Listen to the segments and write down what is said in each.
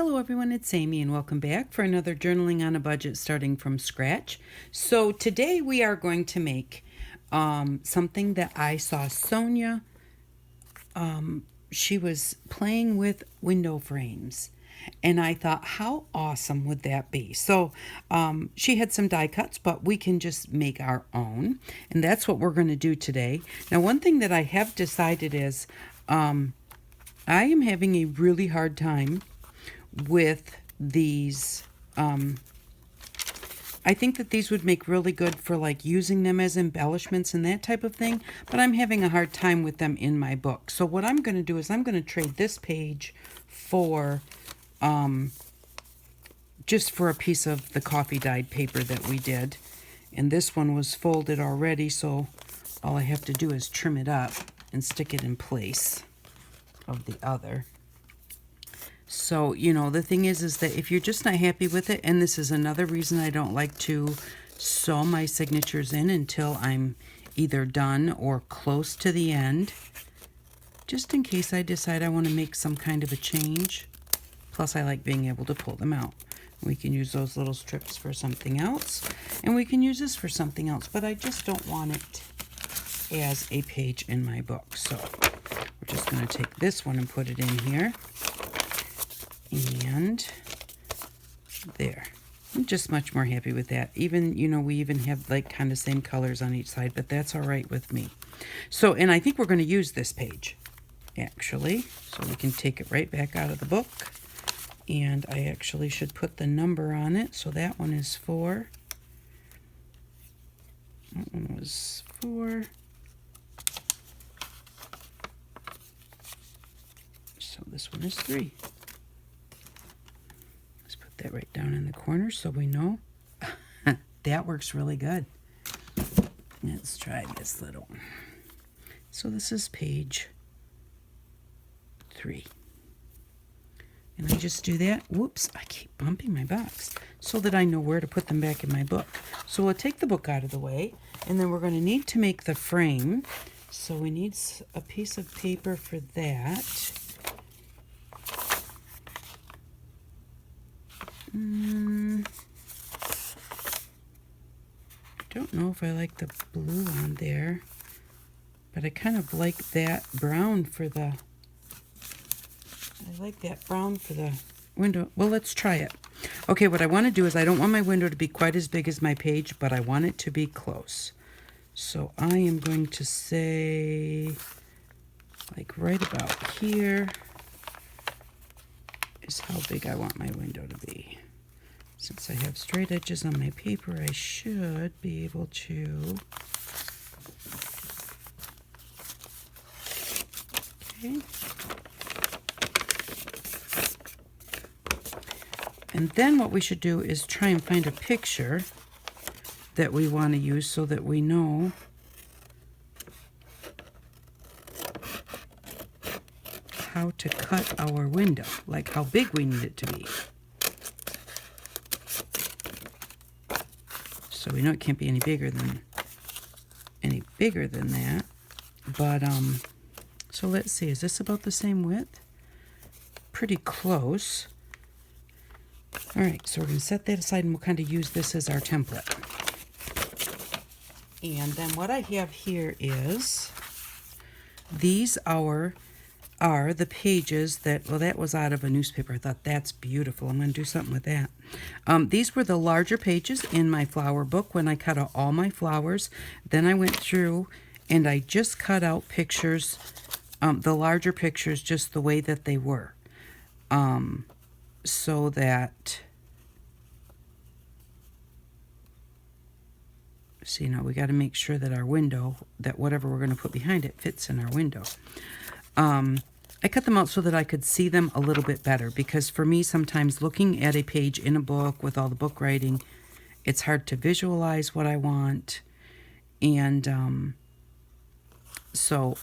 Hello everyone, it's Amy and welcome back for another Journaling on a Budget starting from scratch. So today we are going to make something that I saw Sonia, she was playing with window frames. And I thought, how awesome would that be? So she had some die cuts, but we can just make our own. And that's what we're going to do today. Now, one thing that I have decided is I am having a really hard time with these. I think that these would make really good for like using them as embellishments and that type of thing, but I'm having a hard time with them in my book. So what I'm going to do is I'm going to trade this page for just for a piece of the coffee dyed paper that we did. And this one was folded already, so all I have to do is trim it up and stick it in place of the other. So, you know, the thing is that if you're just not happy with it, and this is another reason I don't like to sew my signatures in until I'm either done or close to the end, just in case I decide I want to make some kind of a change. Plus, I like being able to pull them out. We can use those little strips for something else, and we can use this for something else, but I just don't want it as a page in my book. So we're just going to take this one and put it in here. And there. I'm just much more happy with that. Even, you know, we even have like kind of same colors on each side, but that's all right with me. So, and I think we're going to use this page, actually. So we can take it right back out of the book. And I actually should put the number on it. So that one is 4. That one was 4. So this one is 3. That right down in the corner so we know. That works really good. Let's try this little one. So this is page 3. And I just do that. Whoops, I keep bumping my box so that I know where to put them back in my book. So we'll take the book out of the way, and then we're going to need to make the frame. So we need a piece of paper for that. I don't know if I like the blue on there, but I kind of like that brown for the, window. Well, let's try it. Okay, what I want to do is I don't want my window to be quite as big as my page, but I want it to be close. So I am going to say, like right about here is how big I want my window to be. Since I have straight edges on my paper, I should be able to. Okay. And then what we should do is try and find a picture that we want to use so that we know how to cut our window, like how big we need it to be. So we know it can't be any bigger than that. But so let's see, is this about the same width? Pretty close. All right, so we're going to set that aside and we'll kind of use this as our template. And then what I have here is these are the pages that, well, that was out of a newspaper. I thought that's beautiful. I'm going to do something with that. These were the larger pages in my flower book when I cut out all my flowers. Then I went through and I just cut out pictures, the larger pictures just the way that they were. So that, see, now we got to make sure that our window, that whatever we're going to put behind it fits in our window. I cut them out so that I could see them a little bit better, because for me, sometimes looking at a page in a book with all the book writing, it's hard to visualize what I want. And so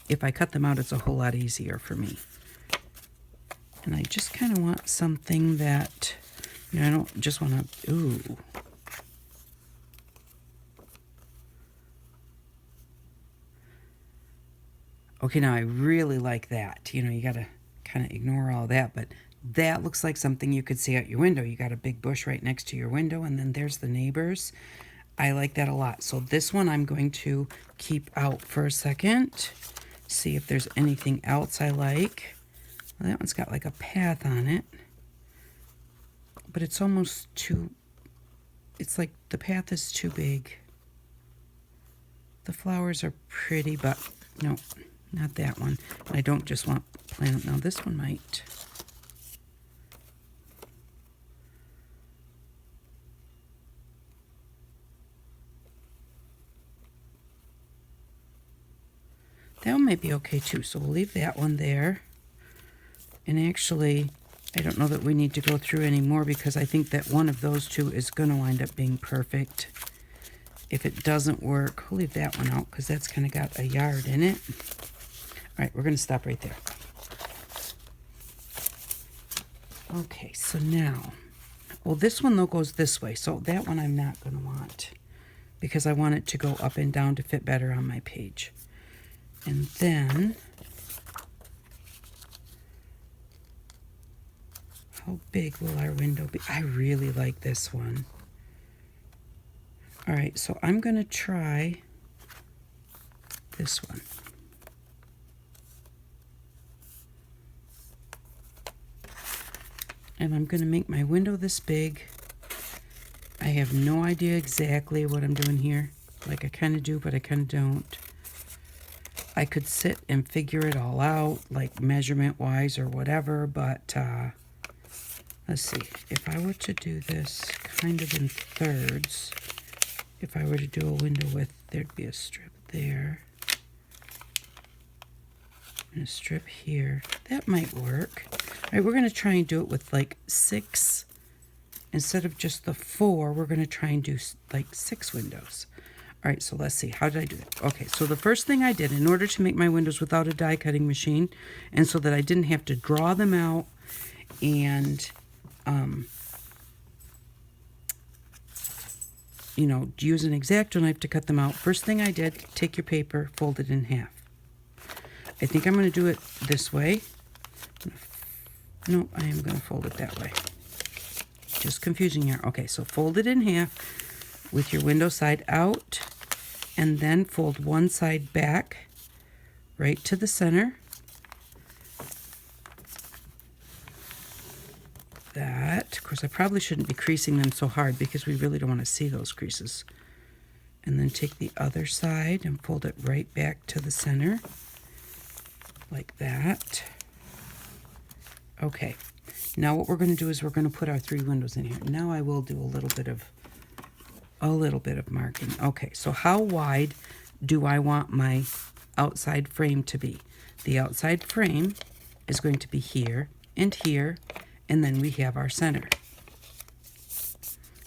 if I cut them out, it's a whole lot easier for me. And I just kind of want something that, you know, I don't just want to, ooh. Okay, now I really like that. You know, you got to kind of ignore all that, but that looks like something you could see out your window. You got a big bush right next to your window, and then there's the neighbors. I like that a lot. So this one I'm going to keep out for a second, see if there's anything else I like. Well, that one's got like a path on it, but it's almost too, it's like the path is too big. The flowers are pretty, but no, not that one. I don't just want plant. Now this one might. That one might be okay too, so we'll leave that one there. And actually, I don't know that we need to go through anymore because I think that one of those two is going to wind up being perfect. If it doesn't work, we'll leave that one out because that's kind of got a yard in it. All right, we're going to stop right there. Okay, so now, well, this one though goes this way, so that one I'm not going to want because I want it to go up and down to fit better on my page. And then, how big will our window be? I really like this one. All right, so I'm going to try this one. And I'm going to make my window this big. I have no idea exactly what I'm doing here. Like I kind of do, but I kind of don't. I could sit and figure it all out, like measurement-wise or whatever, but let's see. If I were to do this kind of in thirds, if I were to do a window width, there'd be a strip there and a strip here. That might work. All right, we're going to try and do it with like 6. Instead of just the 4, we're going to try and do like 6 windows. All right, so let's see. How did I do that? Okay, so the first thing I did in order to make my windows without a die cutting machine and so that I didn't have to draw them out and, you know, use an X-Acto knife to cut them out. First thing I did, take your paper, fold it in half. I think I'm going to do it this way. No, I am going to fold it that way. Just confusing here. Okay, so fold it in half with your window side out and then fold one side back right to the center. That, of course, I probably shouldn't be creasing them so hard because we really don't want to see those creases. And then take the other side and fold it right back to the center like that. Okay, now what we're going to do is we're going to put our 3 windows in here. Now I will do a little bit of marking. Okay, so how wide do I want my outside frame to be? The outside frame is going to be here, and then we have our center.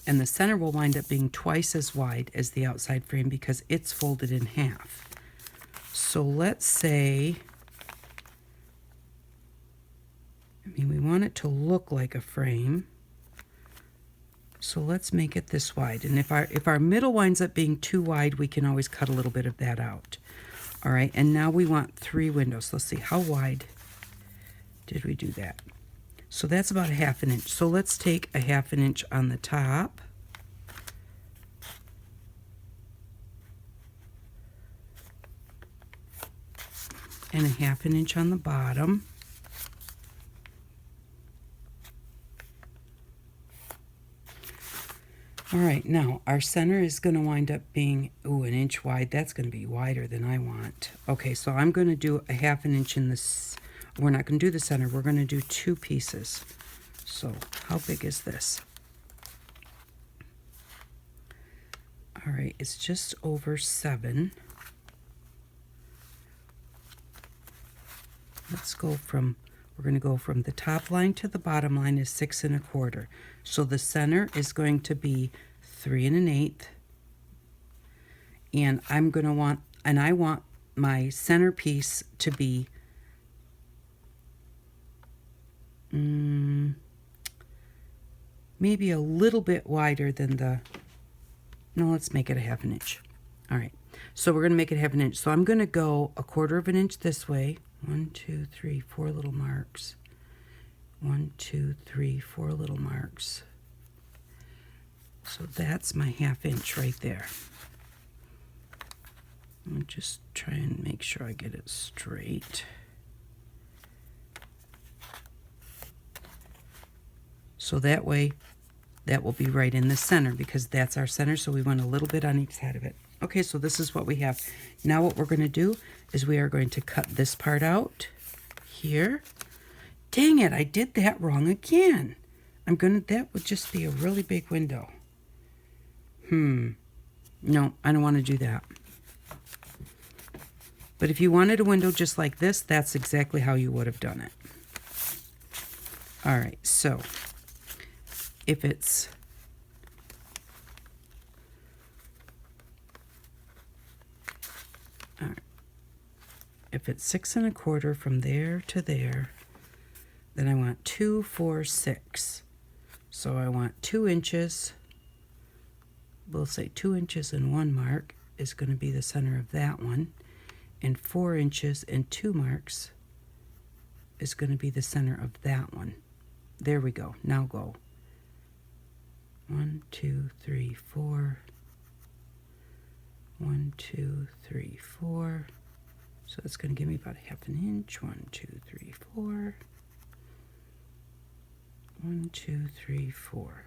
And the center will wind up being twice as wide as the outside frame because it's folded in half. So let's say, I mean, we want it to look like a frame. So let's make it this wide. And if our middle winds up being too wide, we can always cut a little bit of that out. All right, and now we want 3 windows. Let's see, how wide did we do that? So that's about 1/2 inch. So let's take 1/2 inch on the top. And 1/2 inch on the bottom. All right, now our center is going to wind up being, 1 inch wide. That's going to be wider than I want. Okay, so I'm going to do 1/2 inch in this. We're not going to do the center. We're going to do 2 pieces. So how big is this? All right, it's just over 7. Let's go from, we're going to go from the top line to the bottom line is 6 1/4. So the center is going to be 3 1/8. And I'm going to want, and I want my center piece to be maybe a little bit wider than the, no, let's make it 1/2 inch. All right, so we're going to make it 1/2 inch. So I'm going to go 1/4 inch this way. 1, 2, 3, 4 little marks. 1, 2, 3, 4 little marks. So that's my 1/2 inch right there. I'll just try and make sure I get it straight. So that way, that will be right in the center because that's our center, so we want a little bit on each side of it. Okay, so this is what we have. Now what we're going to do is we are going to cut this part out here. Dang it, I did that wrong again. That would just be a really big window. No, I don't want to do that. But if you wanted a window just like this, that's exactly how you would have done it. All right, so if it's if it's 6 1/4 from there to there, then I want 2, 4, 6. So I want 2 inches. We'll say 2 inches and 1 mark is going to be the center of that one, and 4 inches and 2 marks is going to be the center of that one. There we go. Now go. 1, 2, 3, 4. 1, 2, 3, 4. So it's going to give me about 1/2 inch. 1, 2, 3, 4. 1, 2, 3, 4.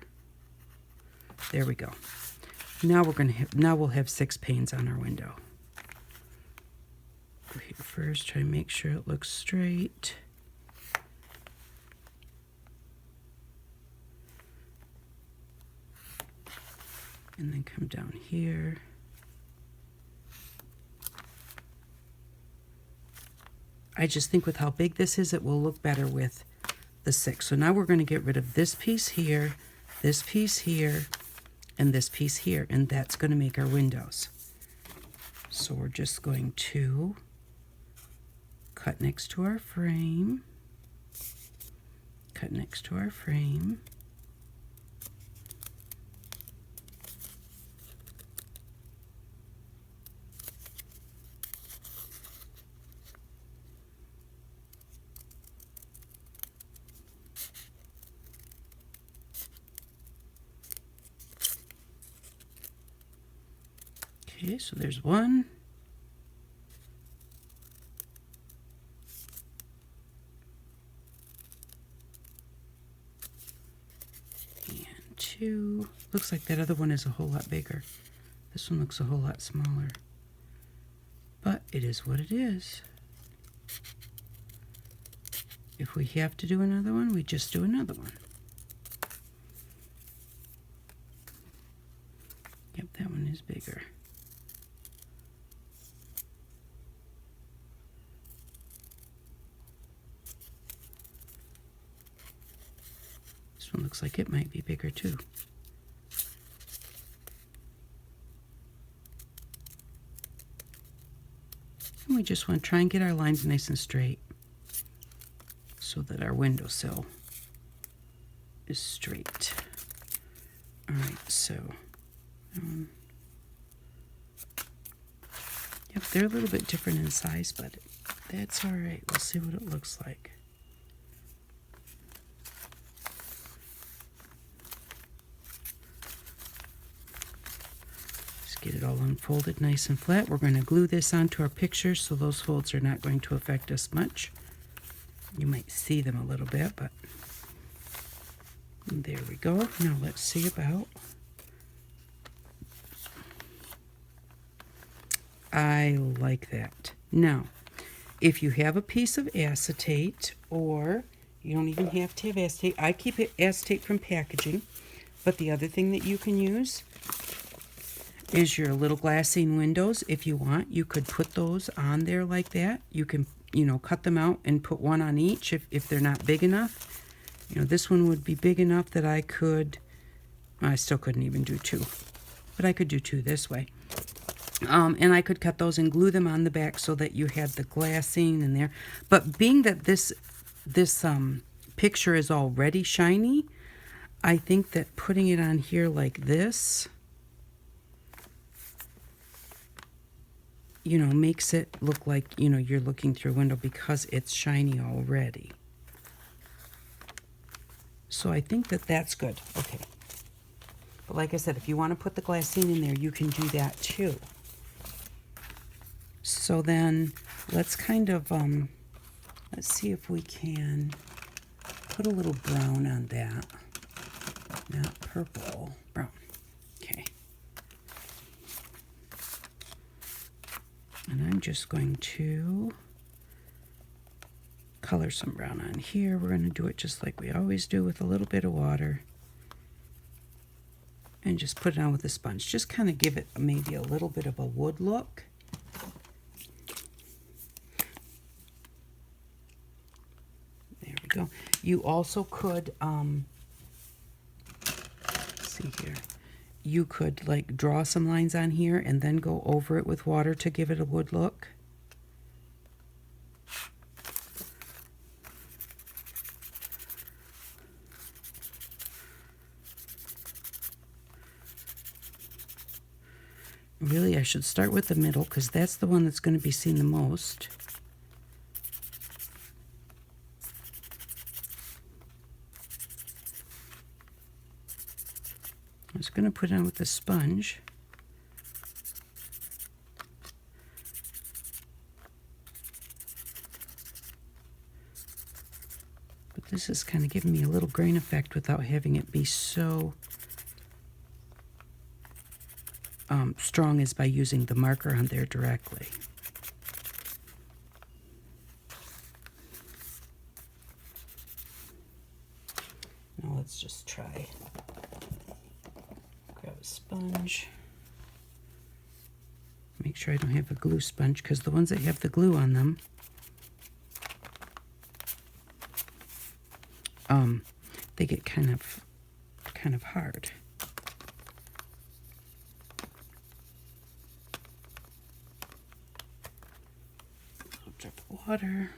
There we go. Now we'll have 6 panes on our window. Go here first, try and make sure it looks straight. And then come down here. I just think with how big this is, it will look better with the 6. So now we're going to get rid of this piece here, and this piece here, and that's going to make our windows. So we're just going to cut next to our frame, cut next to our frame, okay, so there's one. And 2. Looks like that other one is a whole lot bigger. This one looks a whole lot smaller. But it is what it is. If we have to do another one, we just do another one. Yep, that one is bigger. This one looks like it might be bigger too. And we just want to try and get our lines nice and straight so that our windowsill is straight. All right, so yep, they're a little bit different in size, but that's all right. We'll see what it looks like. Get it all unfolded nice and flat. We're going to glue this onto our picture so those folds are not going to affect us much. You might see them a little bit, but there we go. Now let's see about. I like that. Now, if you have a piece of acetate, or you don't even have to have acetate. I keep acetate from packaging, but the other thing that you can use is your little glassine windows. If you want, you could put those on there like that. You can, cut them out and put one on each if they're not big enough. This one would be big enough that I still couldn't even do 2, but I could do 2 this way. And I could cut those and glue them on the back so that you had the glassine in there. But being that this picture is already shiny, I think that putting it on here like this, makes it look like, you're looking through a window because it's shiny already. So I think that that's good. Okay. But like I said, if you want to put the glassine in there, you can do that too. So then let's kind of, let's see if we can put a little brown on that. Not purple, brown. Okay. And I'm just going to color some brown on here. We're going to do it just like we always do with a little bit of water. And just put it on with a sponge. Just kind of give it maybe a little bit of a wood look. There we go. You also could, let's see here. You could like draw some lines on here and then go over it with water to give it a wood look. Really, I should start with the middle because that's the one that's going to be seen the most. I'm just going to put it on with the sponge. But this is kind of giving me a little grain effect without having it be so strong as by using the marker on there directly. Now let's just try. Grab a sponge. Make sure I don't have a glue sponge because the ones that have the glue on them, they get kind of hard. Drop of water.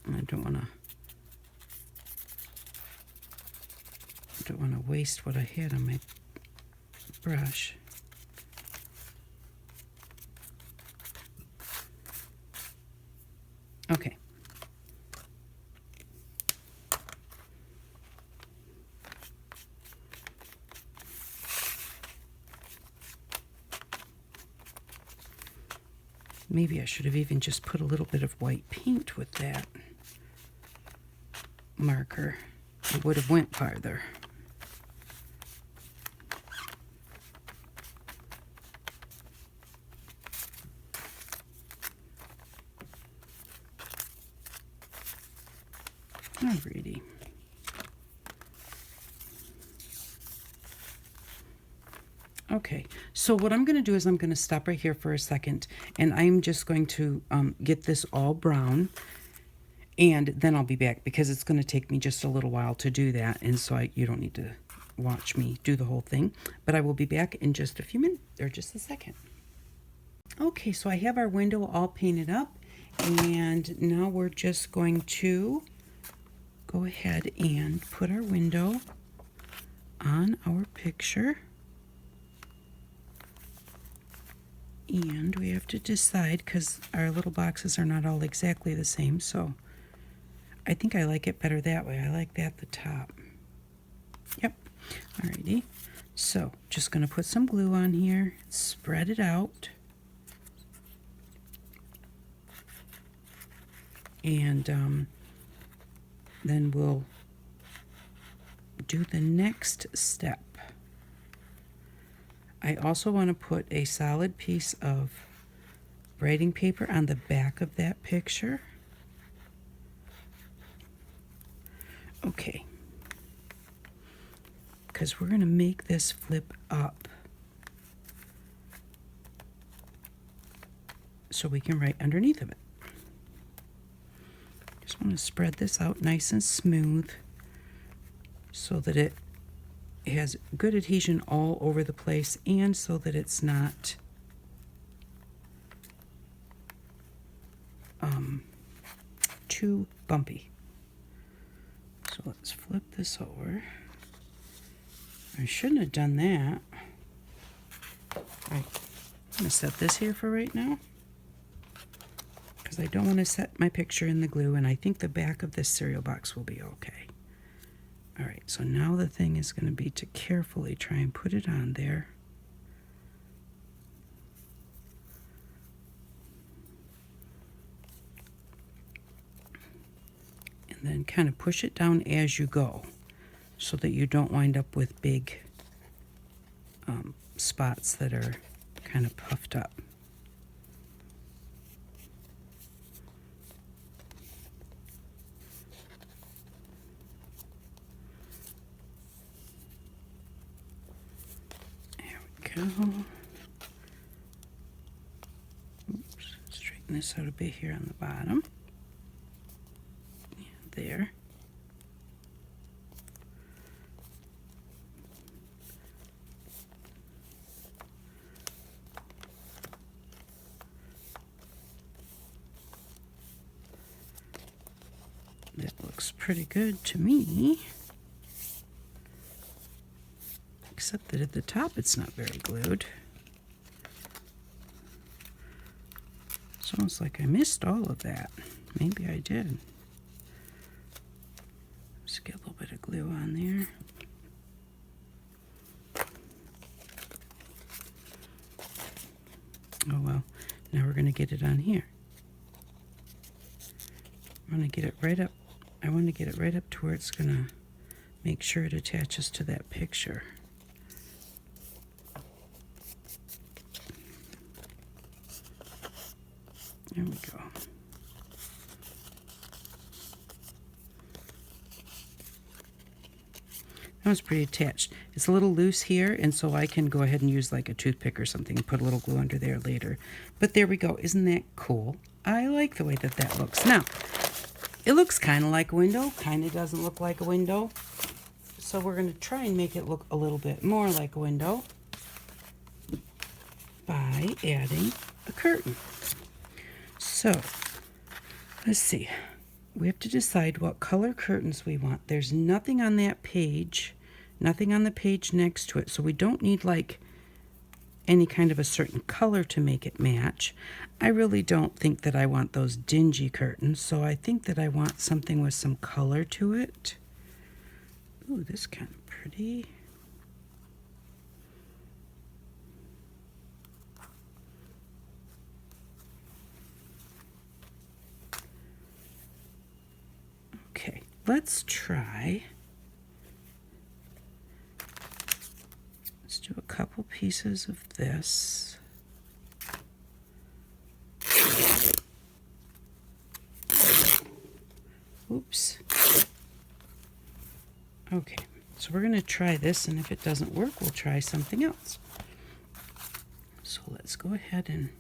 I don't want to waste what I had on my brush. Okay. Maybe I should have even just put a little bit of white paint with that marker. It would have went farther. Alrighty. Okay, so what I'm going to do is I'm going to stop right here for a second, and I'm just going to get this all brown, and then I'll be back because it's going to take me just a little while to do that, and so you don't need to watch me do the whole thing, but I will be back in just a few minutes, or just a second. Okay, so I have our window all painted up, and now we're just going to go ahead and put our window on our picture. And we have to decide because our little boxes are not all exactly the same, so I think I like it better that way. I like that at the top. Yep. Alrighty. So just going to put some glue on here, spread it out, and then we'll do the next step. I also want to put a solid piece of writing paper on the back of that picture. Okay. Because we're going to make this flip up so we can write underneath of it. Just want to spread this out nice and smooth so that it has good adhesion all over the place and so that it's not too bumpy. So let's flip this over. I shouldn't have done that. All right, I'm gonna set this here for right now because I don't want to set my picture in the glue, and I think the back of this cereal box will be okay. All right, so now the thing is going to be to carefully try and put it on there. And then kind of push it down as you go so that you don't wind up with big spots that are kind of puffed up. There we go. Oops, straighten this out a bit here on the bottom. There. That looks pretty good to me. Except that at the top it's not very glued. It's almost like I missed all of that. Maybe I did. Just get a little bit of glue on there. Oh well, now we're going to get it on here. I'm going to get it right up. I want to get it right up to where it's going to make sure it attaches to that picture. There we go. That was pretty attached. It's a little loose here, and so I can go ahead and use like a toothpick or something and put a little glue under there later. But there we go. Isn't that cool? I like the way that that looks. Now, it looks kind of like a window, kind of doesn't look like a window. So we're going to try and make it look a little bit more like a window by adding a curtain. So, let's see. We have to decide what color curtains we want. There's nothing on that page, nothing on the page next to it, so we don't need like any kind of a certain color to make it match. I really don't think that I want those dingy curtains, so I think that I want something with some color to it. Ooh, this is kind of pretty. Okay, let's try. Let's do a couple pieces of this. Oops. Okay, so we're going to try this, and if it doesn't work, we'll try something else. So let's go ahead and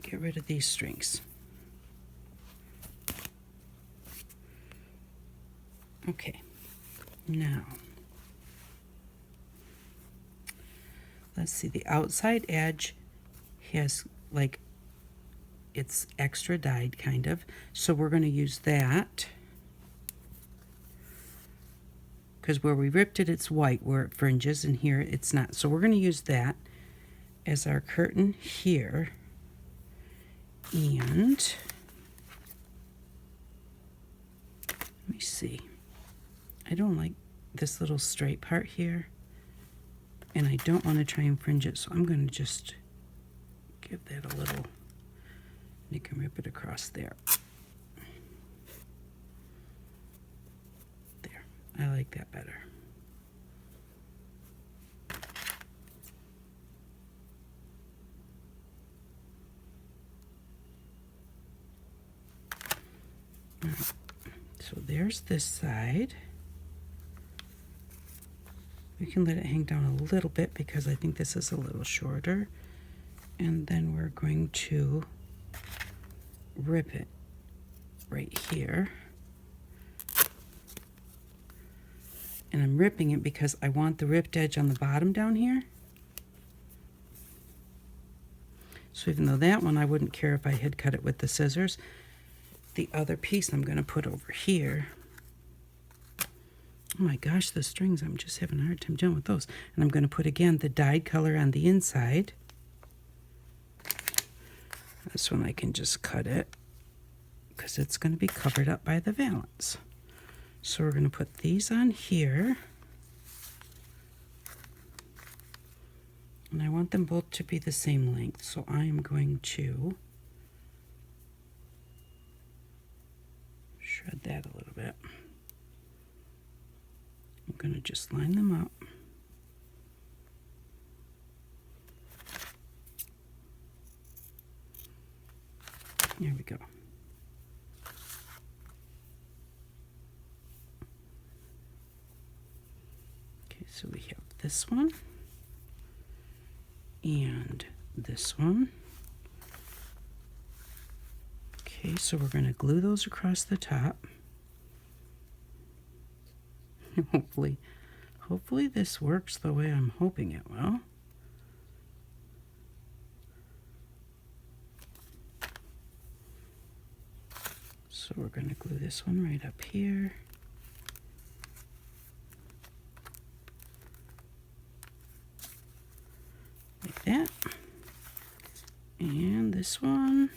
get rid of these strings. Okay, now let's see, the outside edge has like, it's extra dyed kind of, so we're going to use that because where we ripped it, it's white where it fringes, and here it's not. So we're going to use that as our curtain here. And let me see. I don't like this little straight part here, and I don't want to try and fringe it, so I'm going to just give that a little, you can rip it across there. There, I like that better. So there's this side. We can let it hang down a little bit because I think this is a little shorter. And then we're going to rip it right here. And I'm ripping it because I want the ripped edge on the bottom down here. So even though that one I wouldn't care if I had cut it with the scissors, the other piece I'm going to put over here. Oh my gosh, the strings, I'm just having a hard time dealing with those. And I'm going to put, again, the dyed color on the inside. This one I can just cut it because it's going to be covered up by the valance. So we're going to put these on here. And I want them both to be the same length, so I am going to shred that a little bit. I'm going to just line them up. There we go. Okay, so we have this one and this one. Okay, so we're going to glue those across the top. Hopefully this works the way I'm hoping it will. So we're going to glue this one right up here. Like that. And this one.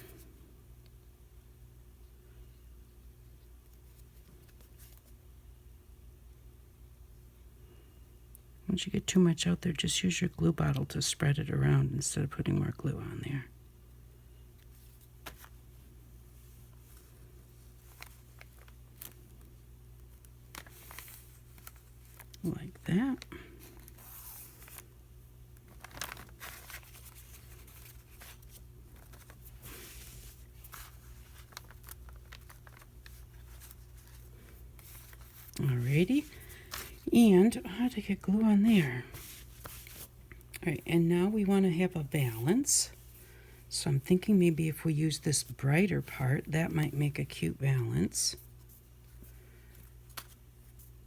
Once you get too much out there, just use your glue bottle to spread it around instead of putting more glue on there. Like that. Alrighty. And how to get glue on there. Alright, and now we want to have a valance. So I'm thinking maybe if we use this brighter part, that might make a cute valance. I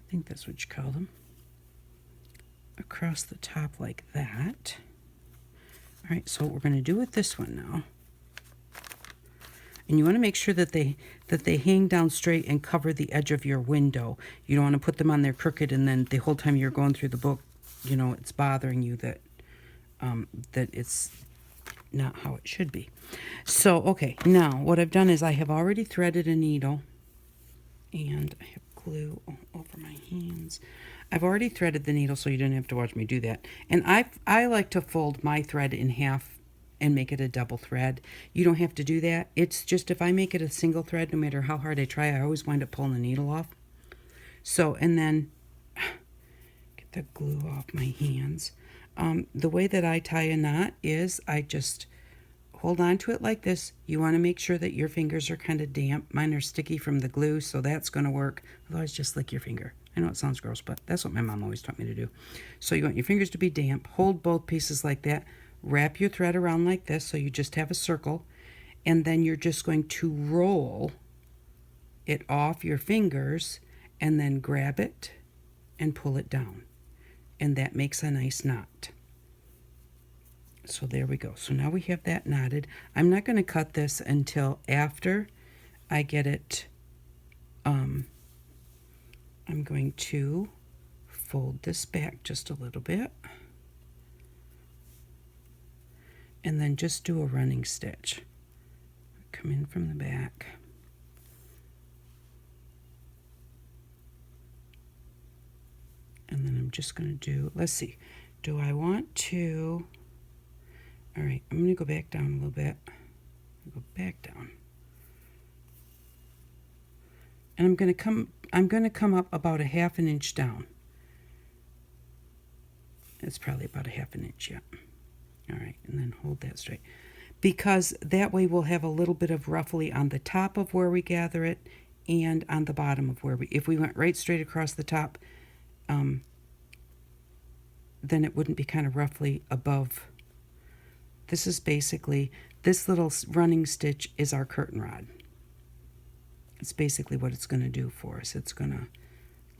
think that's what you call them. Across the top like that. Alright, so what we're going to do with this one now. And you want to make sure that they hang down straight and cover the edge of your window. You don't want to put them on there crooked and then the whole time you're going through the book, you know, it's bothering you that that it's not how it should be. So, okay, now what I've done is I have already threaded a needle and I have glue all over my hands. I've already threaded the needle so you didn't have to watch me do that. And I like to fold my thread in half and make it a double thread. You don't have to do that. It's just if I make it a single thread, no matter how hard I try, I always wind up pulling the needle off. So, and then get the glue off my hands. The way that I tie a knot is I just hold on to it like this. You want to make sure that your fingers are kind of damp. Mine are sticky from the glue, so that's going to work. Otherwise, just lick your finger. I know it sounds gross, but that's what my mom always taught me to do. So you want your fingers to be damp. Hold both pieces like that. Wrap your thread around like this so you just have a circle. And then you're just going to roll it off your fingers and then grab it and pull it down. And that makes a nice knot. So there we go. So now we have that knotted. I'm not going to cut this until after I get it. I'm going to fold this back just a little bit. And then just do a running stitch. Come in from the back. And then I'm just going to do, let's see, do I want to, all right, I'm going to go back down a little bit. Go back down. And I'm going to come up about a ½ inch down. It's probably about a ½ inch, yeah. All right, and then hold that straight. Because that way we'll have a little bit of ruffly on the top of where we gather it and on the bottom of where we, if we went right straight across the top, then it wouldn't be kind of roughly above. This is basically, this little running stitch is our curtain rod. It's basically what it's going to do for us. It's going to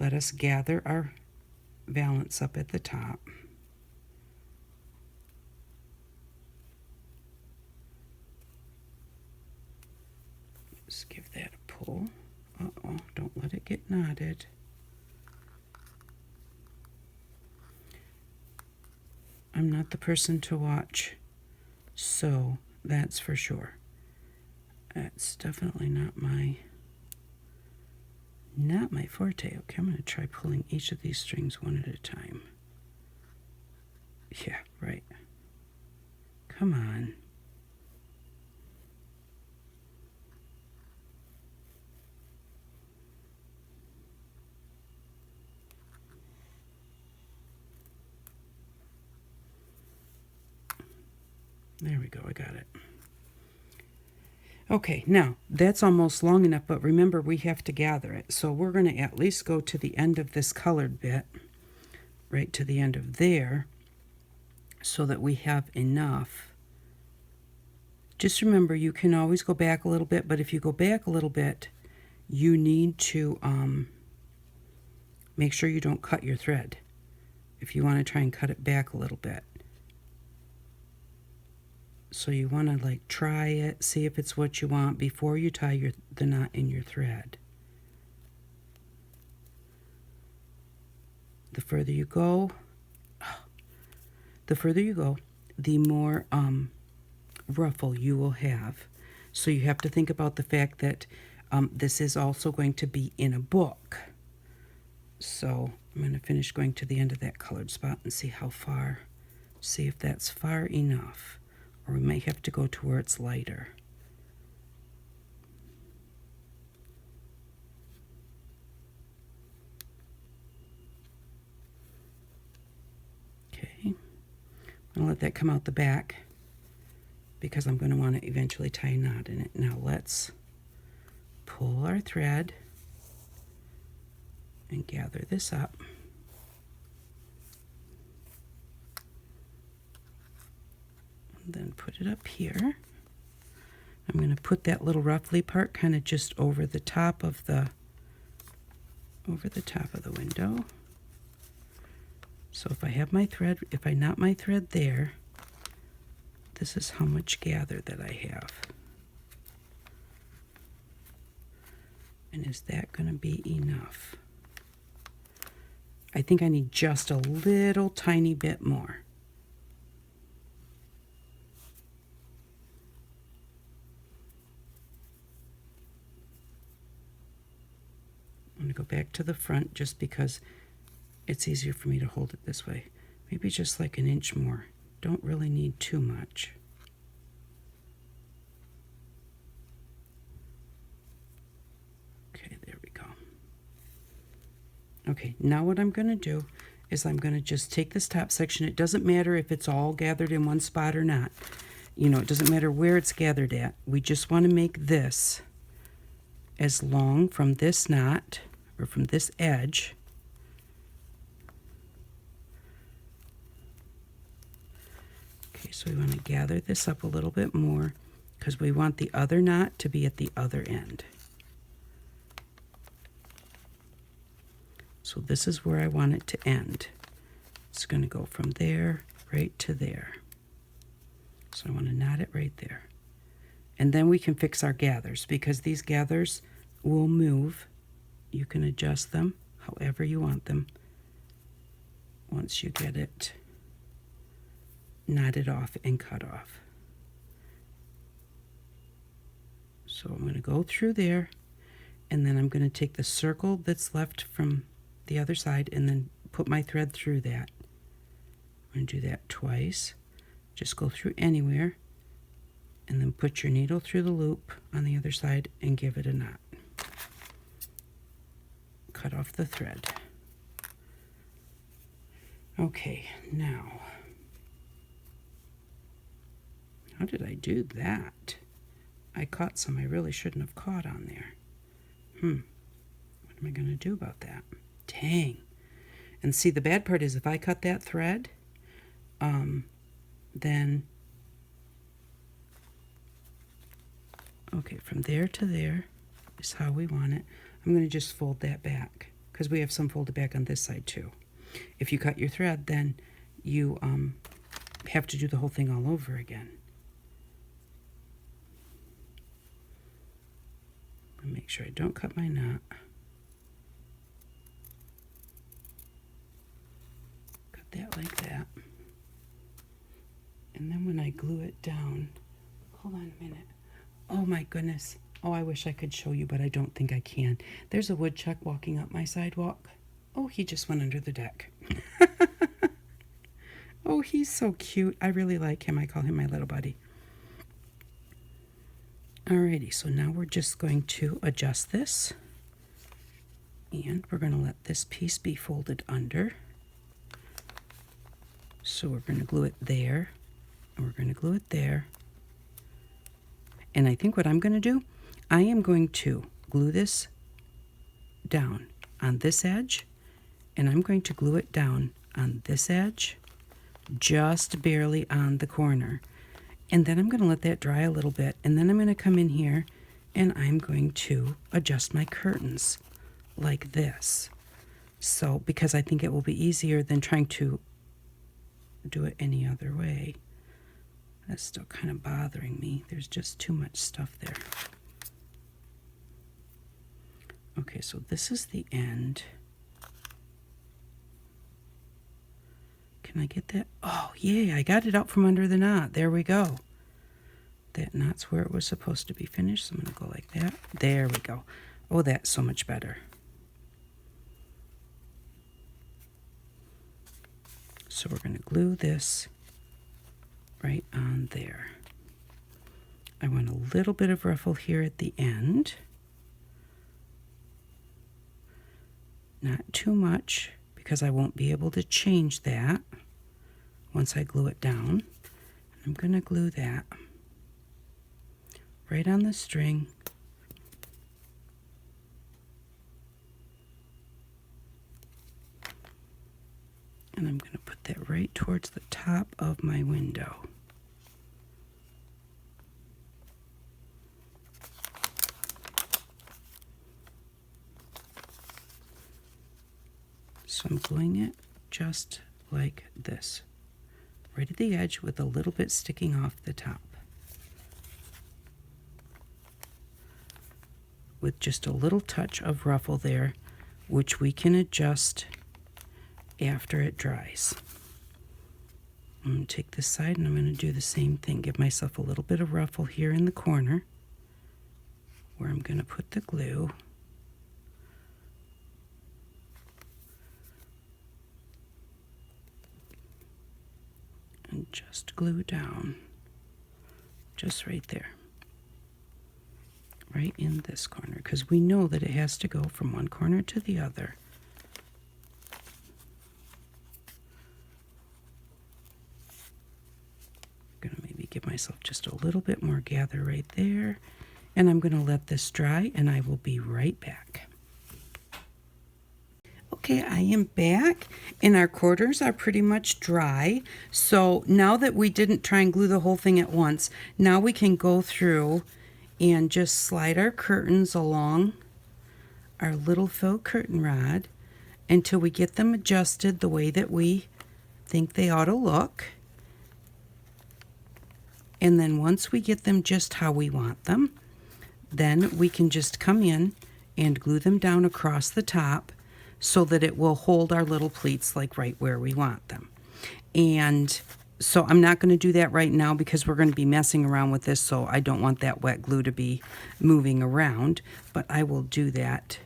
let us gather our valance up at the top. Just give that a pull. Uh-oh, don't let it get knotted. I'm not the person to watch, so that's for sure. That's definitely not my forte. Okay, I'm going to try pulling each of these strings one at a time. Yeah, right. Come on. There we go, I got it. Okay, now that's almost long enough, but remember we have to gather it. So we're going to at least go to the end of this colored bit, right to the end of there, so that we have enough. Just remember, you can always go back a little bit, but if you go back a little bit, you need to make sure you don't cut your thread if you want to try and cut it back a little bit. So you want to like try it, see if it's what you want before you tie the knot in your thread. The further you go, the more ruffle you will have. So you have to think about the fact that this is also going to be in a book. So I'm going to finish going to the end of that colored spot and see how far, see if that's far enough. Or we may have to go to where it's lighter. Okay, I'm going to let that come out the back because I'm going to want to eventually tie a knot in it. Now let's pull our thread and gather this up. And then put it up here. I'm going to put that little ruffly part kind of just over the top of the window. So if I have my thread, if I knot my thread there, this is how much gather that I have. And is that going to be enough? I think I need just a little tiny bit more. I'm going to go back to the front just because it's easier for me to hold it this way. Maybe just like an inch more. Don't really need too much. Okay, there we go. Okay, now what I'm going to do is I'm going to just take this top section. It doesn't matter if it's all gathered in one spot or not. You know, it doesn't matter where it's gathered at. We just want to make this as long from this knot or from this edge Okay, so we want to gather this up a little bit more because we want the other knot to be at the other end. So this is where I want it to end. It's going to go from there right to there. So I want to knot it right there. And then we can fix our gathers because these gathers will move. You can adjust them however you want them once you get it knotted off and cut off. So I'm going to go through there, and then I'm going to take the circle that's left from the other side and then put my thread through that. I'm going to do that twice. Just go through anywhere and then put your needle through the loop on the other side and give it a knot. Cut off the thread. Okay, now, how did I do that? I caught some I really shouldn't have caught on there. What am I going to do about that? Dang. And see, the bad part is if I cut that thread, then, okay, from there to there is how we want it. I'm going to just fold that back because we have some folded back on this side too. If you cut your thread, then you have to do the whole thing all over again. Make sure I don't cut my knot. Cut that like that. And then when I glue it down, hold on a minute. Oh my goodness. Oh, I wish I could show you, but I don't think I can. There's a woodchuck walking up my sidewalk. Oh, he just went under the deck. Oh, he's so cute. I really like him. I call him my little buddy. Alrighty, so now we're just going to adjust this. And we're going to let this piece be folded under. So we're going to glue it there. And we're going to glue it there. And I think what I'm going to do, I am going to glue this down on this edge. And I'm going to glue it down on this edge, just barely on the corner. And then I'm going to let that dry a little bit. And then I'm going to come in here and I'm going to adjust my curtains like this. So, because I think it will be easier than trying to do it any other way. That's still kind of bothering me. There's just too much stuff there. Okay, so this is the end. Can I get that? Oh, yay, I got it out from under the knot. There we go. That knot's where it was supposed to be finished, so I'm going to go like that. There we go. Oh, that's so much better. So we're going to glue this right on there. I want a little bit of ruffle here at the end. Not too much, because I won't be able to change that once I glue it down. I'm going to glue that right on the string. And I'm going to put that right towards the top of my window. So I'm gluing it just like this, right at the edge with a little bit sticking off the top, with just a little touch of ruffle there, which we can adjust after it dries. I'm going to take this side and I'm going to do the same thing. Give myself a little bit of ruffle here in the corner where I'm going to put the glue. And just glue down, just right there, right in this corner, because we know that it has to go from one corner to the other. I'm going to maybe give myself just a little bit more gather right there, and I'm going to let this dry, and I will be right back. Okay, I am back, and our quarters are pretty much dry. So now that we didn't try and glue the whole thing at once, now we can go through and just slide our curtains along our little faux curtain rod until we get them adjusted the way that we think they ought to look. And then once we get them just how we want them, then we can just come in and glue them down across the top so that it will hold our little pleats like right where we want them. And so I'm not going to do that right now because we're going to be messing around with this, so I don't want that wet glue to be moving around, but I will do that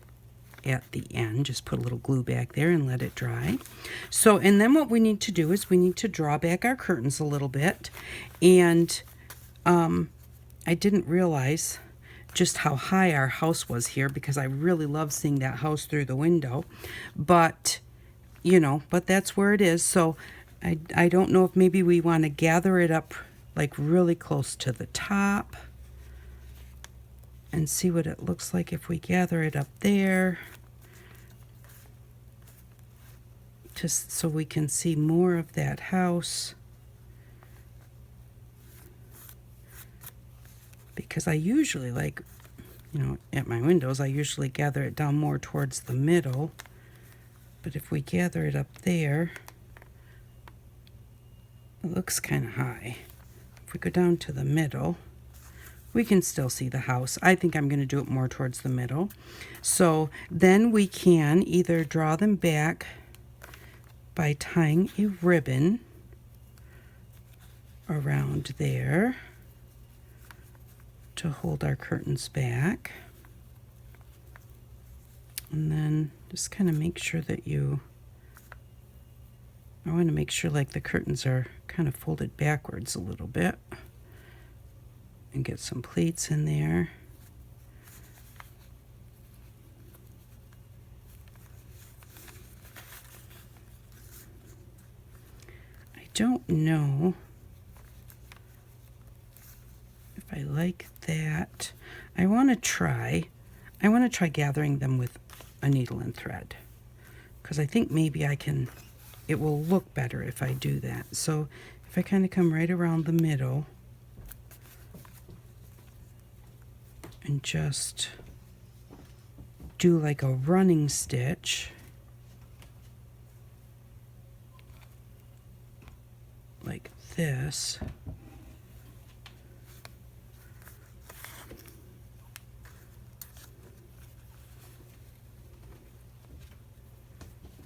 at the end. Just put a little glue back there and let it dry. So, and then what we need to do is we need to draw back our curtains a little bit. And I didn't realize just how high our house was here because I really love seeing that house through the window. But, you know, but that's where it is. So I don't know if maybe we want to gather it up like really close to the top and see what it looks like if we gather it up there, just so we can see more of that house. Because I usually, like, you know, at my windows, I usually gather it down more towards the middle. But if we gather it up there, it looks kind of high. If we go down to the middle, we can still see the house. I think I'm going to do it more towards the middle. So then we can either draw them back by tying a ribbon around there to hold our curtains back. And then just kind of make sure that I want to make sure like the curtains are kind of folded backwards a little bit, and get some pleats in there. I don't know if I like that. I want to try gathering them with a needle and thread, because I think maybe it will look better if I do that. So if I kind of come right around the middle and just do like a running stitch, like this,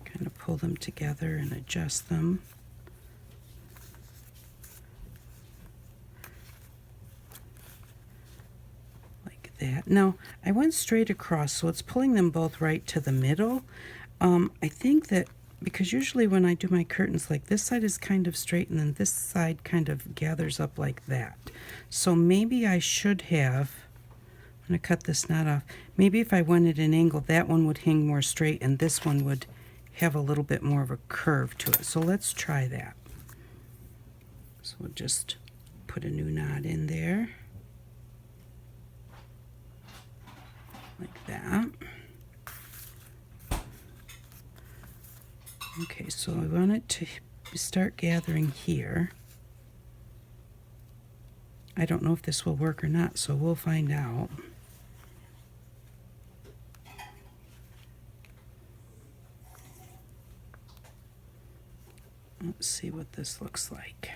kind of pull them together and adjust them. Like that. Now, I went straight across, so it's pulling them both right to the middle. I think that because usually when I do my curtains, like this side is kind of straight and then this side kind of gathers up like that. So maybe I should have, I'm going to cut this knot off. Maybe if I went at an angle, that one would hang more straight and this one would have a little bit more of a curve to it. So let's try that. So we'll just put a new knot in there. Like that. Okay, so I want it to start gathering here. I don't know if this will work or not, so we'll find out. Let's see what this looks like.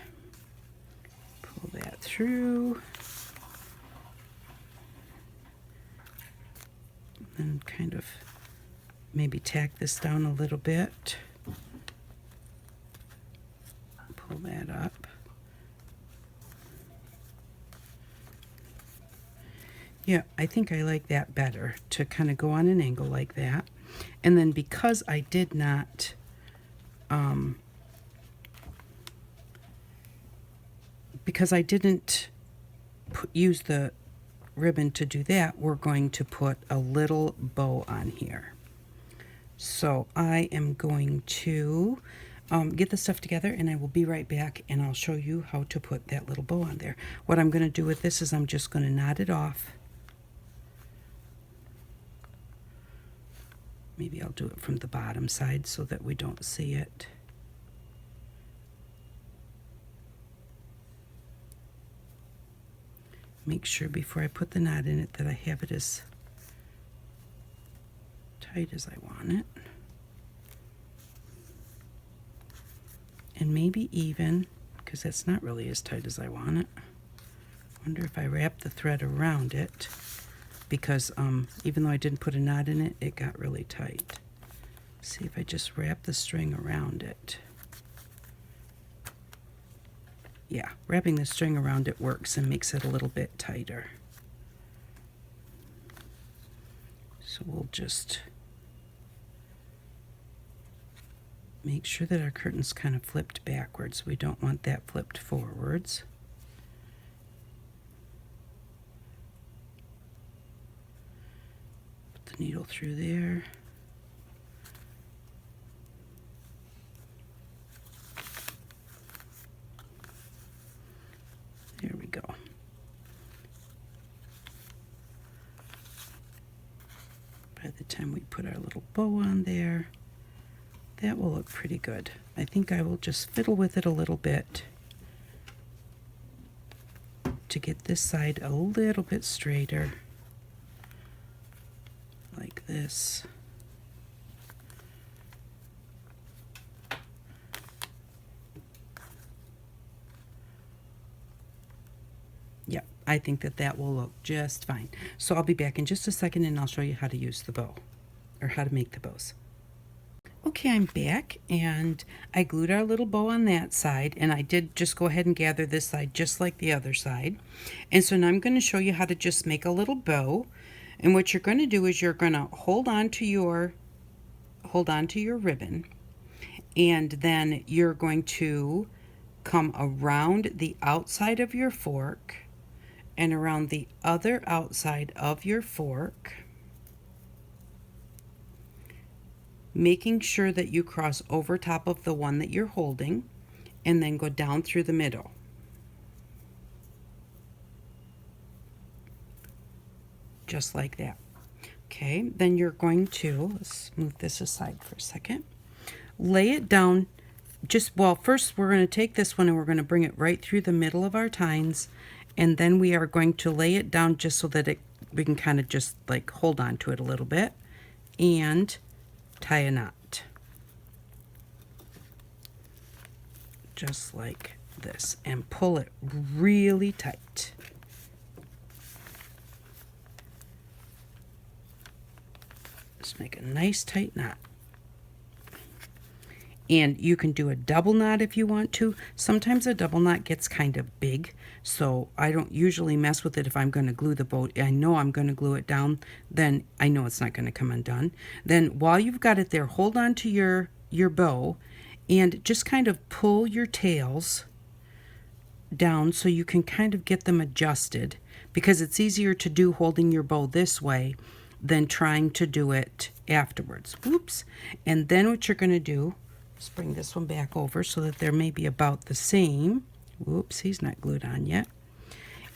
Pull that through. And kind of maybe tack this down a little bit. Pull that up. Yeah, I think I like that better, to kind of go on an angle like that. And then because I did not because I didn't use the ribbon to do that, we're going to put a little bow on here. So I am going to get the stuff together and I will be right back and I'll show you how to put that little bow on there. What I'm going to do with this is I'm just going to knot it off. Maybe I'll do it from the bottom side so that we don't see it. Make sure before I put the knot in it that I have it as tight as I want it. And maybe even, because that's not really as tight as I want it. Wonder if I wrap the thread around it, because even though I didn't put a knot in it, it got really tight. See if I just wrap the string around it. Yeah, wrapping the string around it works and makes it a little bit tighter. So we'll just make sure that our curtain's kind of flipped backwards. We don't want that flipped forwards. Put the needle through there. There we go. By the time we put our little bow on there, that will look pretty good. I think I will just fiddle with it a little bit to get this side a little bit straighter, like this. Yeah, I think that that will look just fine. So I'll be back in just a second and I'll show you how to use the bow, or how to make the bows. Okay, I'm back, and I glued our little bow on that side, and I did just go ahead and gather this side just like the other side. And so now I'm going to show you how to just make a little bow. And what you're going to do is you're going to hold on to your ribbon, and then you're going to come around the outside of your fork and around the other outside of your fork, making sure that you cross over top of the one that you're holding, and then go down through the middle. Just like that. Okay, then you're going to, let's move this aside for a second, lay it down. First we're going to take this one and we're going to bring it right through the middle of our tines, and then we are going to lay it down just so that we can kind of just like hold on to it a little bit and tie a knot. Just like this, and pull it really tight. Just make a nice tight knot. And you can do a double knot if you want to. Sometimes a double knot gets kind of big, so I don't usually mess with it if I'm going to glue the bow. I know I'm going to glue it down, then I know it's not going to come undone. Then while you've got it there, hold on to your bow and just kind of pull your tails down so you can kind of get them adjusted, because it's easier to do holding your bow this way than trying to do it afterwards. Whoops. And then what you're going to do, let's bring this one back over so that they're maybe about the same. Whoops, he's not glued on yet.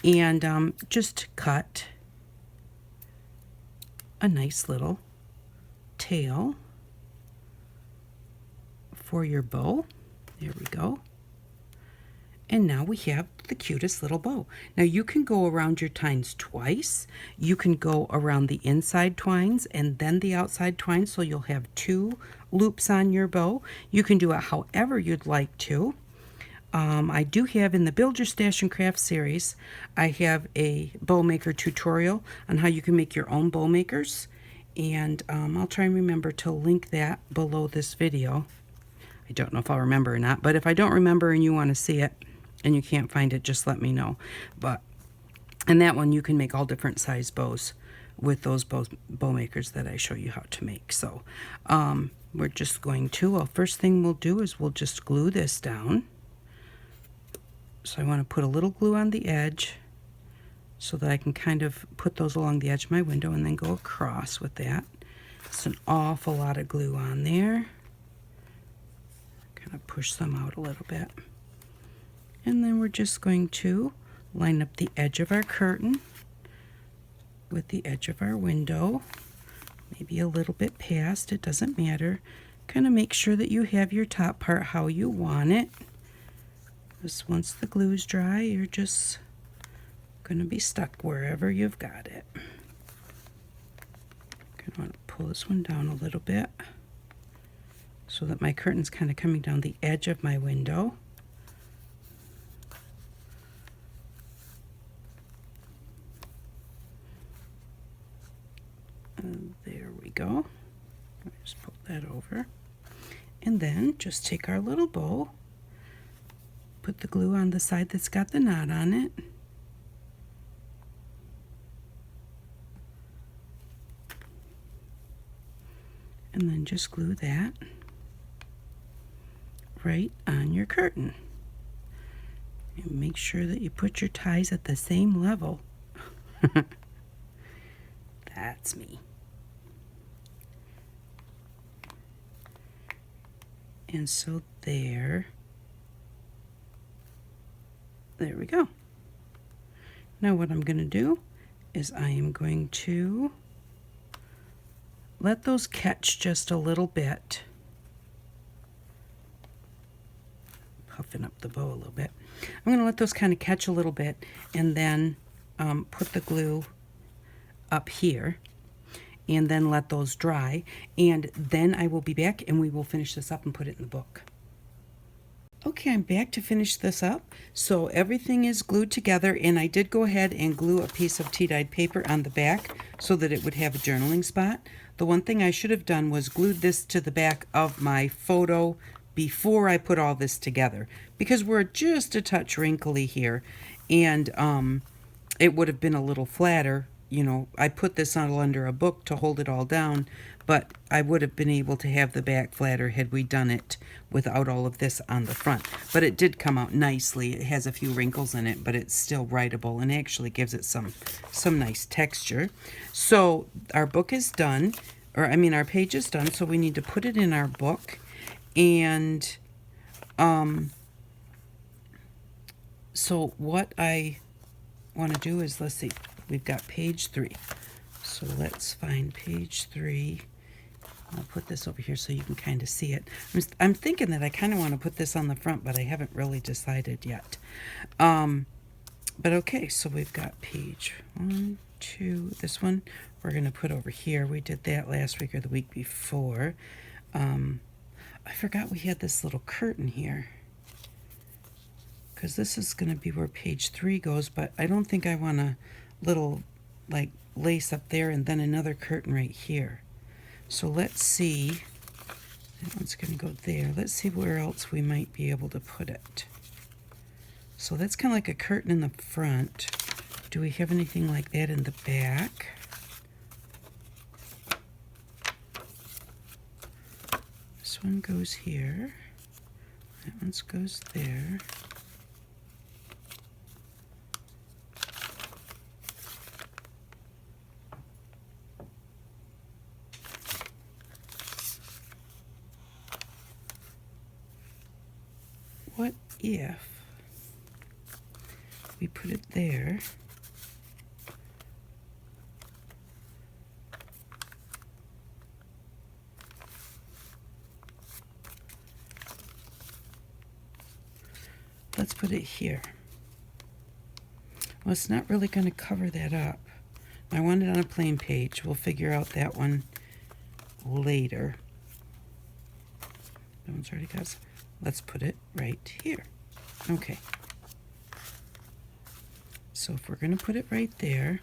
And just cut a nice little tail for your bow. There we go. And now we have the cutest little bow. Now you can go around your tines twice. You can go around the inside twines and then the outside twines, so you'll have 2 loops on your bow. You can do it however you'd like to. I do have in the Build Your Stash and Craft series, I have a bow maker tutorial on how you can make your own bow makers. And I'll try and remember to link that below this video. I don't know if I'll remember or not, but if I don't remember and you want to see it and you can't find it, just let me know. And that one you can make all different size bows with those bow makers that I show you how to make. So we're just going to, first thing we'll do is we'll just glue this down. So I want to put a little glue on the edge so that I can kind of put those along the edge of my window and then go across with that. It's an awful lot of glue on there. Kind of push some out a little bit. And then we're just going to line up the edge of our curtain with the edge of our window. Maybe a little bit past, it doesn't matter. Kind of make sure that you have your top part how you want it. Because once the glue's dry, you're just going to be stuck wherever you've got it. I want to pull this one down a little bit so that my curtain's kind of coming down the edge of my window. And there we go. Just pull that over. And then just take our little bow, put the glue on the side that's got the knot on it. And then just glue that right on your curtain. And make sure that you put your ties at the same level. That's me. And so there we go. Now what I'm going to do is I am going to let those catch just a little bit. Puffing up the bow a little bit. I'm going to let those kind of catch a little bit and then put the glue up here and then let those dry, and then I will be back and we will finish this up and put it in the book. Okay, I'm back to finish this up. So everything is glued together, and I did go ahead and glue a piece of tea-dyed paper on the back so that it would have a journaling spot. The one thing I should have done was glued this to the back of my photo before I put all this together, because we're just a touch wrinkly here, and it would have been a little flatter. You know, I put this on under a book to hold it all down, but I would have been able to have the back flatter had we done it without all of this on the front. But it did come out nicely. It has a few wrinkles in it, but it's still writable and actually gives it some nice texture. So our book is done, or I mean our page is done, so we need to put it in our book. And so what I want to do is, let's see, we've got page 3. So let's find page 3. I'll put this over here so you can kind of see it. I'm thinking that I kind of want to put this on the front, but I haven't really decided yet. But okay, so we've got page 1, 2. This one we're going to put over here. We did that last week or the week before. I forgot we had this little curtain here, because this is going to be where page 3 goes, but I don't think I want a little like lace up there and then another curtain right here. So let's see, that one's going to go there. Let's see where else we might be able to put it. So that's kind of like a curtain in the front. Do we have anything like that in the back? This one goes here. That one goes there. What if we put it there? Let's put it here. Well, it's not really going to cover that up. I want it on a plain page. We'll figure out that one later. That one's already got. Let's put it right here. Okay. So if we're going to put it right there,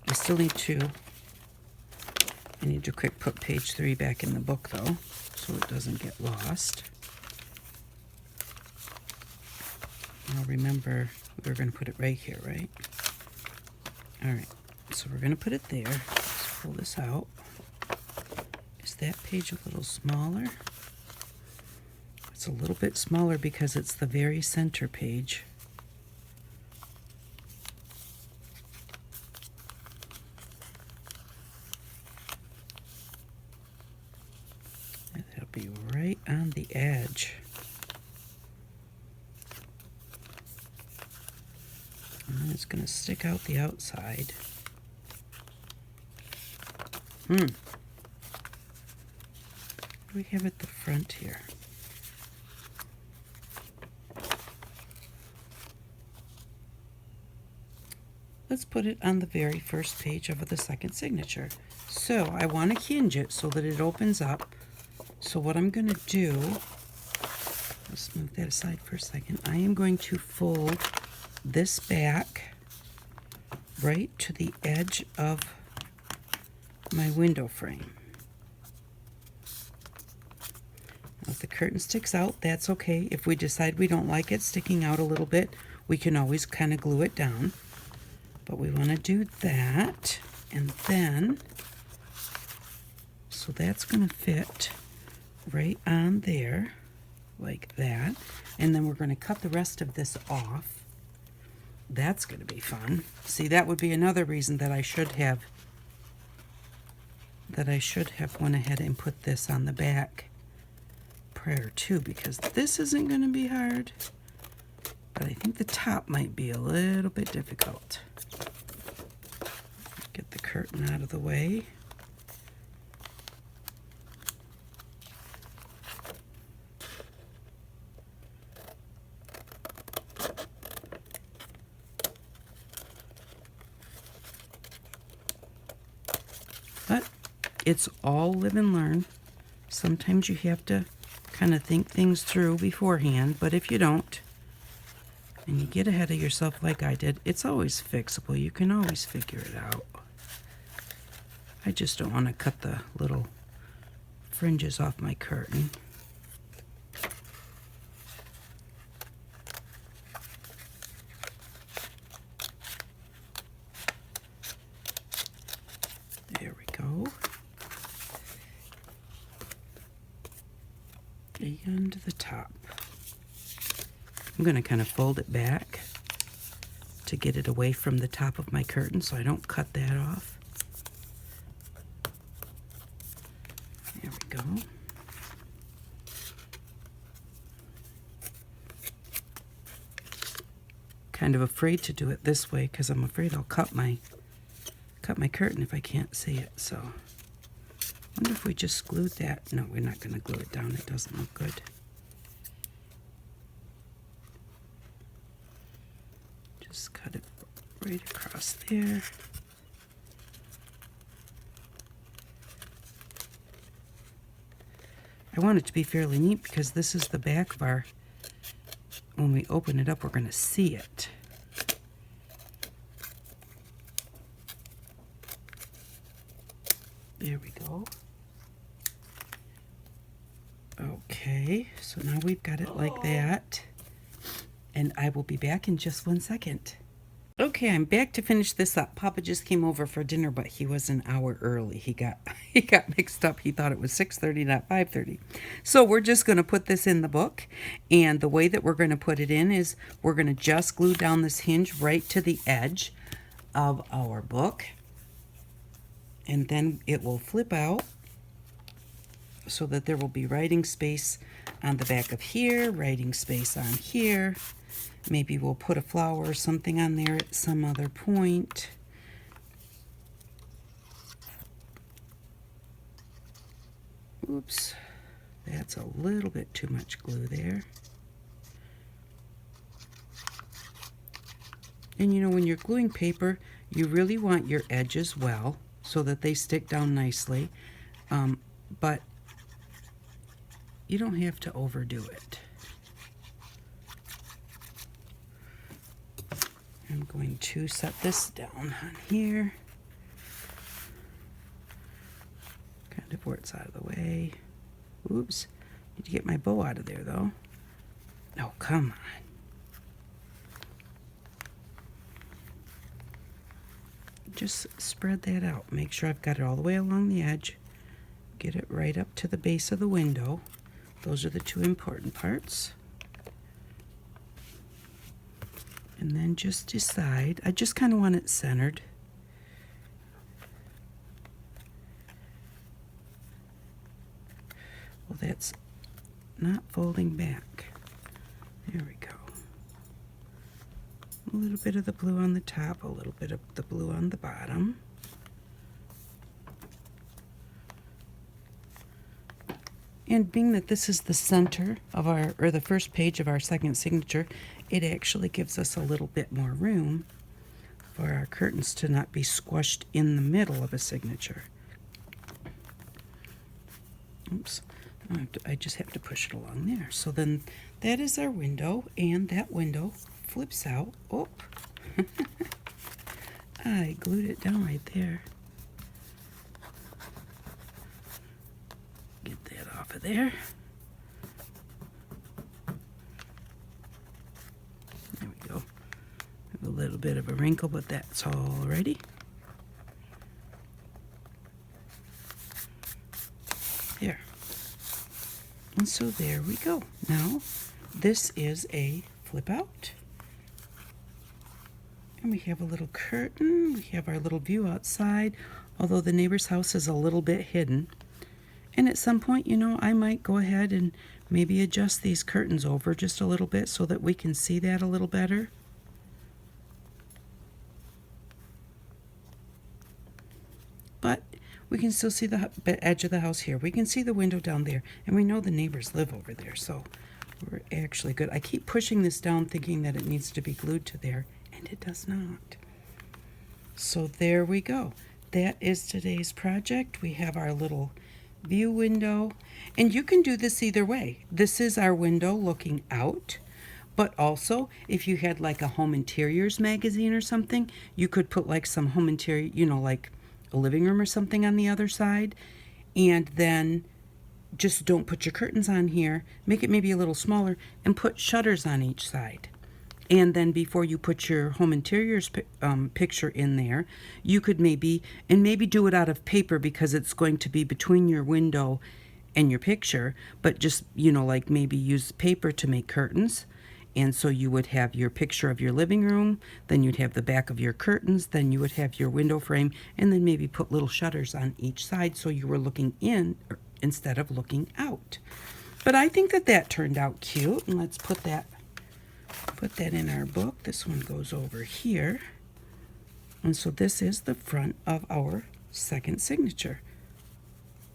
I still need to. I need to quick put page 3 back in the book though, so it doesn't get lost. Now remember, we're going to put it right here, right? All right. So we're going to put it there. Let's pull this out. Is that page a little smaller? It's a little bit smaller because it's the very center page. And that'll be right on the edge. And then it's going to stick out the outside. What do we have at the front here? Let's put it on the very first page of the second signature. So I want to hinge it so that it opens up. So what I'm going to do, let's move that aside for a second. I am going to fold this back right to the edge of my window frame. Now, if the curtain sticks out, that's okay. If we decide we don't like it sticking out a little bit, we can always kind of glue it down. But we want to do that, and then, so that's going to fit right on there, like that. And then we're going to cut the rest of this off. That's going to be fun. See, that would be another reason that I should have went ahead and put this on the back prior to, because this isn't going to be hard, but I think the top might be a little bit difficult. Get the curtain out of the way. But it's all live and learn. Sometimes you have to kind of think things through beforehand, but if you don't, and you get ahead of yourself like I did, it's always fixable. You can always figure it out. I just don't want to cut the little fringes off my curtain. There we go. And the top. I'm going to kind of fold it back to get it away from the top of my curtain so I don't cut that off. There we go. Kind of afraid to do it this way because I'm afraid I'll cut my curtain if I can't see it. So I wonder if we just glued that. No, we're not going to glue it down. It doesn't look good. Just cut it right across there. I want it to be fairly neat because this is the back of our, when we open it up, we're going to see it. There we go. Okay, so now we've got it like that. And I will be back in just 1 second. Okay, I'm back to finish this up. Papa just came over for dinner, but he was an hour early. He got mixed up. He thought it was 6:30, not 5:30. So we're just going to put this in the book. And the way that we're going to put it in is we're going to just glue down this hinge right to the edge of our book. And then it will flip out so that there will be writing space on the back of here, writing space on here. Maybe we'll put a flower or something on there at some other point. Oops, that's a little bit too much glue there. And you know, when you're gluing paper, you really want your edges well so that they stick down nicely. But you don't have to overdo it. I'm going to set this down on here, kind of where it's out of the way. Oops, need to get my bow out of there though. Oh, come on. Just spread that out. Make sure I've got it all the way along the edge. Get it right up to the base of the window. Those are the two important parts. And then just decide, I just kind of want it centered. Well, that's not folding back. There we go. A little bit of the blue on the top, a little bit of the blue on the bottom. And being that this is the center of our, or the first page of our second signature, it actually gives us a little bit more room for our curtains to not be squished in the middle of a signature. Oops, I just have to push it along there. So then that is our window, and that window flips out. Oh, I glued it down right there. Get that off of there. There we go. Have a little bit of a wrinkle, but that's all righty. There. And so there we go. Now, this is a flip out. And we have a little curtain. We have our little view outside, although the neighbor's house is a little bit hidden. And at some point, you know, I might go ahead and maybe adjust these curtains over just a little bit so that we can see that a little better. But we can still see the edge of the house here. We can see the window down there, and we know the neighbors live over there, so we're actually good. I keep pushing this down thinking that it needs to be glued to there, and it does not. So there we go. That is today's project. We have our little view window. And you can do this either way. This is our window looking out. But also, if you had like a home interiors magazine or something, you could put like some home interior, you know, like a living room or something on the other side. And then just don't put your curtains on here. Make it maybe a little smaller and put shutters on each side. And then before you put your home interiors picture in there, you could maybe do it out of paper because it's going to be between your window and your picture, but just, you know, like maybe use paper to make curtains. And so you would have your picture of your living room, then you'd have the back of your curtains, then you would have your window frame, and then maybe put little shutters on each side so you were looking in instead of looking out. But I think that that turned out cute, and let's put that in our book. This one goes over here. And so this is the front of our second signature.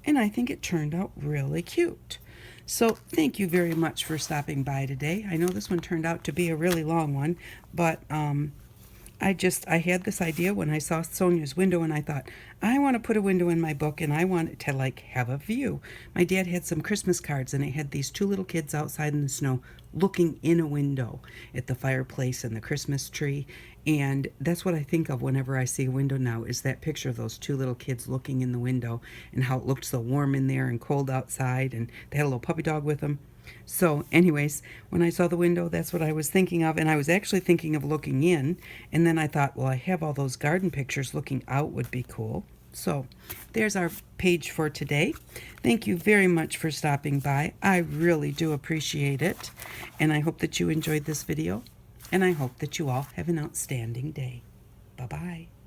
And I think it turned out really cute. So thank you very much for stopping by today. I know this one turned out to be a really long one, but I had this idea when I saw Sonia's window, and I thought, I want to put a window in my book, and I want it to like have a view. My dad had some Christmas cards, and it had these two little kids outside in the snow looking in a window at the fireplace and the Christmas tree. And that's what I think of whenever I see a window now, is that picture of those two little kids looking in the window and how it looked so warm in there and cold outside, and they had a little puppy dog with them. So anyways, when I saw the window, that's what I was thinking of, and I was actually thinking of looking in, and then I thought, well, I have all those garden pictures, looking out would be cool. So there's our page for today. Thank you very much for stopping by. I really do appreciate it, and I hope that you enjoyed this video, and I hope that you all have an outstanding day. Bye-bye.